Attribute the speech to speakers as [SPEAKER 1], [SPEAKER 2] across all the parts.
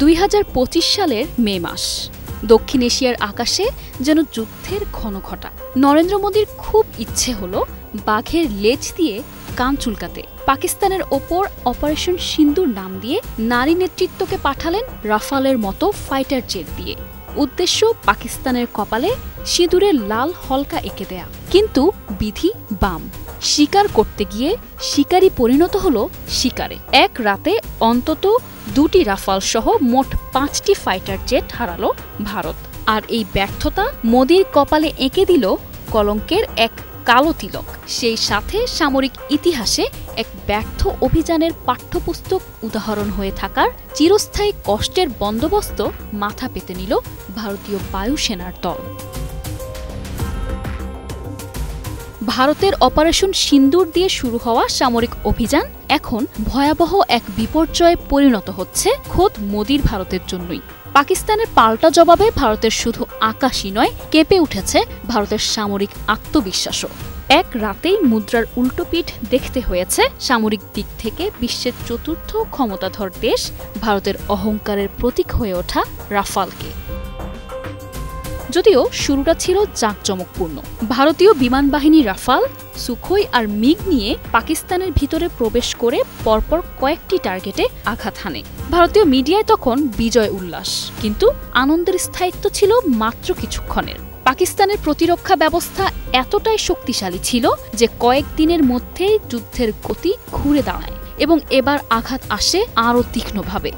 [SPEAKER 1] 2025 সালের মে মাস। দক্ষিণ এশিয়ার আকাশে যেন যুদ্ধের ঘন ঘটা। নরেন্দ্র মোদীর খুব ইচ্ছে হলো বাঘের লেজ দিয়ে কান চুলকাতে। পাকিস্তানের ওপর অপারেশন সিন্দুর নাম দিয়ে নারী নেতৃত্বকে পাঠালেন রাফালের মতো ফাইটার জেট দিয়ে। উদ্দেশ্য পাকিস্তানের কপালে সিঁদুরের লাল হলকা এঁকে দেয়া। কিন্তু বিধি বাম। শিকার করতে গিয়ে শিকারী পরিণত হল শিকারে। এক রাতে অন্তত 2টি রাফাল সহ মোট 5টি ফাইটার জেট হারালো ভারত। আর এই ব্যর্থতা মোদীর কপালে এঁকে দিল কলঙ্কের এক কালো তিলক। সেই সাথে সামরিক ইতিহাসে এক ব্যর্থ অভিযানের পাঠ্যপুস্তক উদাহরণ হয়ে থাকার চিরস্থায়ী কষ্টের বন্দোবস্ত মাথা পেতে নিল ভারতীয় বায়ুসেনার দল। ভারতের অপারেশন সিন্দুর দিয়ে শুরু হওয়া সামরিক অভিযান এখন ভয়াবহ এক বিপর্যয়ে পরিণত হচ্ছে খোদ মোদীর ভারতের জন্যই। পাকিস্তানের পাল্টা জবাবে ভারতের শুধু আকাশই নয়, কেঁপে উঠেছে ভারতের সামরিক আত্মবিশ্বাসও। এক রাতেই মুদ্রার উল্টো পিঠ দেখতে হয়েছে সামরিক দিক থেকে বিশ্বের 4র্থ ক্ষমতাধর দেশ ভারতের অহংকারের প্রতীক হয়ে ওঠা রাফালকে। যদিও শুরুটা ছিল জাঁকজমকপূর্ণ। ভারতীয় বিমান বাহিনী রাফাল, সুখোই আর মিগ নিয়ে পাকিস্তানের ভিতরে প্রবেশ করে পরপর কয়েকটি টার্গেটে আঘাত হানে। ভারতীয় মিডিয়ায় তখন বিজয় উল্লাস, কিন্তু আনন্দের স্থায়িত্ব ছিল মাত্র কিছুক্ষণের। পাকিস্তানের প্রতিরক্ষা ব্যবস্থা এতটাই শক্তিশালী ছিল যে কয়েকদিনের মধ্যেই যুদ্ধের গতি ঘুরে দাঁড়ায় এবং এবার আঘাত আসে আরও তীক্ষ্ণভাবে।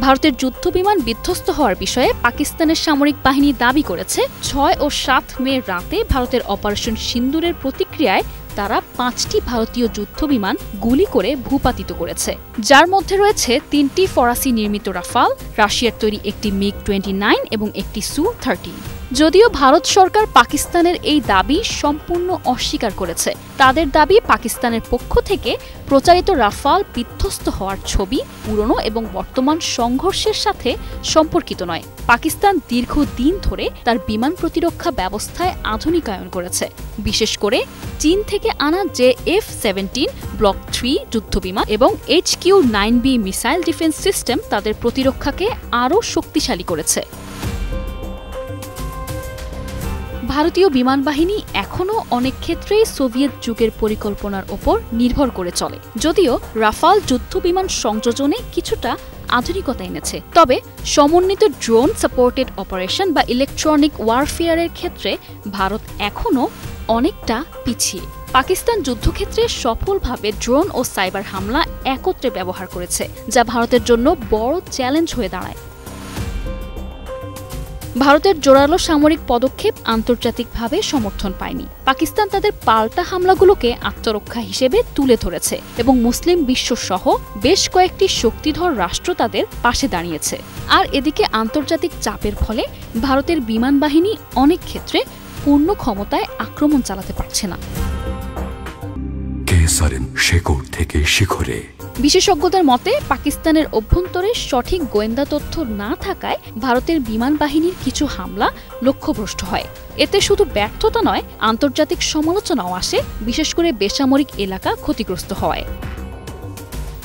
[SPEAKER 1] ভারতের যুদ্ধবিমান বিধ্বস্ত হওয়ার বিষয়ে পাকিস্তানের সামরিক বাহিনী দাবি করেছে 6 ও 7 মে রাতে ভারতের অপারেশন সিন্দুরের প্রতিক্রিয়ায় তারা 5টি ভারতীয় যুদ্ধবিমান গুলি করে ভূপাতিত করেছে, যার মধ্যে রয়েছে 3টি ফরাসি নির্মিত রাফাল, রাশিয়ার তৈরি একটি মিগ-29 এবং একটি সু-30। যদিও ভারত সরকার পাকিস্তানের এই দাবি সম্পূর্ণ অস্বীকার করেছে। তাদের দাবি পাকিস্তানের পক্ষ থেকে প্রচারিত রাফাল বিধ্বস্ত হওয়ার ছবি পুরনো এবং বর্তমান সংঘর্ষের সাথে সম্পর্কিত নয়। পাকিস্তান দীর্ঘদিন ধরে তার বিমান প্রতিরক্ষা ব্যবস্থায় আধুনিকায়ন করেছে। বিশেষ করে চীন থেকে আনা JF-17 ব্লক 3 যুদ্ধবিমান এবং HQ-9B মিসাইল ডিফেন্স সিস্টেম তাদের প্রতিরক্ষাকে আরও শক্তিশালী করেছে। ভারতীয় বিমান বাহিনী এখনও অনেক ক্ষেত্রেই সোভিয়েত যুগের পরিকল্পনার ওপর নির্ভর করে চলে। যদিও রাফাল যুদ্ধবিমান সংযোজনে কিছুটা আধুনিকতা এনেছে, তবে সমন্বিত ড্রোন সাপোর্টেড অপারেশন বা ইলেকট্রনিক ওয়ারফেয়ারের ক্ষেত্রে ভারত এখনও অনেকটা পিছিয়ে। পাকিস্তান যুদ্ধক্ষেত্রে সফলভাবে ড্রোন ও সাইবার হামলা একত্রে ব্যবহার করেছে, যা ভারতের জন্য বড় চ্যালেঞ্জ হয়ে দাঁড়ায়। ভারতের জোরালো সামরিক পদক্ষেপ আন্তর্জাতিকভাবে সমর্থন পায়নি। পাকিস্তান তাদের পাল্টা হামলাগুলোকে আত্মরক্ষা হিসেবে তুলে ধরেছে এবং মুসলিম বিশ্বসহ বেশ কয়েকটি শক্তিধর রাষ্ট্র তাদের পাশে দাঁড়িয়েছে। আর এদিকে আন্তর্জাতিক চাপের ফলে ভারতের বিমান বাহিনী অনেক ক্ষেত্রে পূর্ণ ক্ষমতায় আক্রমণ চালাতে পারছে না। থেকে শিখরে বিশেষজ্ঞদের মতে পাকিস্তানের অভ্যন্তরে সঠিক গোয়েন্দা তথ্য না থাকায় ভারতের বিমান বাহিনীর কিছু হামলা লক্ষ্যভ্রষ্ট হয়। এতে শুধু ব্যর্থতা নয়, আন্তর্জাতিক সমালোচনাও আসে, বিশেষ করে বেসামরিক এলাকা ক্ষতিগ্রস্ত হওয়ায়।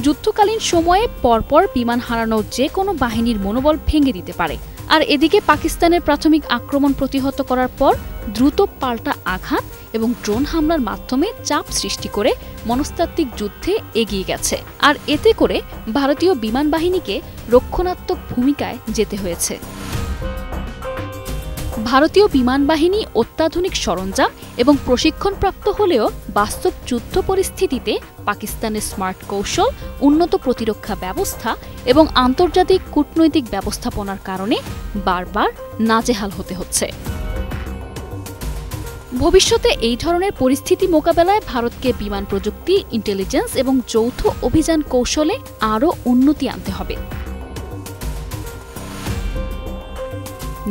[SPEAKER 1] যুদ্ধকালীন সময়ে পরপর বিমান হারানো যে কোনো বাহিনীর মনোবল ভেঙে দিতে পারে। আর এদিকে পাকিস্তানের প্রাথমিক আক্রমণ প্রতিহত করার পর দ্রুত পাল্টা আঘাত এবং ড্রোন হামলার মাধ্যমে চাপ সৃষ্টি করে মনস্তাত্ত্বিক যুদ্ধে এগিয়ে গেছে। আর এতে করে ভারতীয় বিমান বাহিনীকে রক্ষণাত্মক ভূমিকায় যেতে হয়েছে। ভারতীয় বিমান বাহিনী অত্যাধুনিক সরঞ্জাম এবং প্রশিক্ষণপ্রাপ্ত হলেও বাস্তব যুদ্ধ পরিস্থিতিতে পাকিস্তানের স্মার্ট কৌশল, উন্নত প্রতিরক্ষা ব্যবস্থা এবং আন্তর্জাতিক কূটনৈতিক ব্যবস্থাপনার কারণে বারবার নাজেহাল হতে হচ্ছে। ভবিষ্যতে এই ধরনের পরিস্থিতি মোকাবেলায় ভারতকে বিমান প্রযুক্তি, ইন্টেলিজেন্স এবং যৌথ অভিযান কৌশলে আরও উন্নতি আনতে হবে।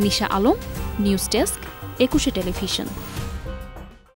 [SPEAKER 1] নিশা আলম, নিউজ ডেস্ক, 21 টেলিভিশন।